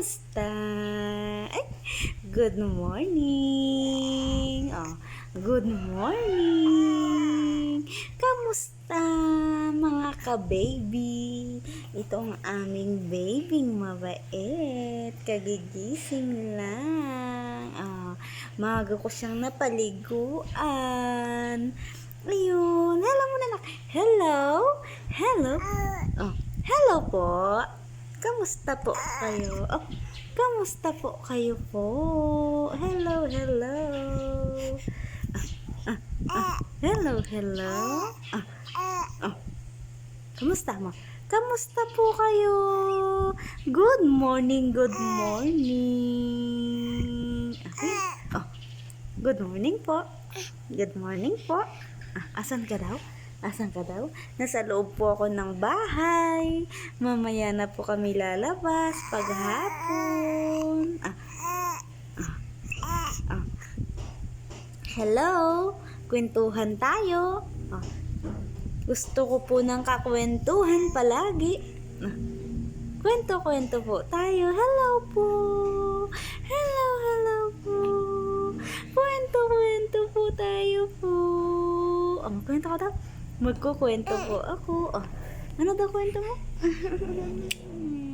Kamusta? Ay, good morning. Good morning. Kamusta mga ka-baby? Ito ang aming babing mabait. Kagigising lang. Maaga ko siyang napaliguan. Ayun. Hello muna lang. Hello. Hello. Hello po. Kamusta po kayo? Kamusta po kayo po? Hello. Hello. Kamusta mo? Kamusta po kayo? Good morning. Okay. Good morning po. Asan ka daw? Nasa loob po ako ng bahay. Mamaya na po kami lalabas paghapon. Hello, kwentuhan tayo. Gusto ko po ng kakwentuhan palagi. Kwento po tayo. Hello po. Hello po. Kwento po tayo po. Kwento ka daw? Magkukwento po ako. Ano daw kwento mo?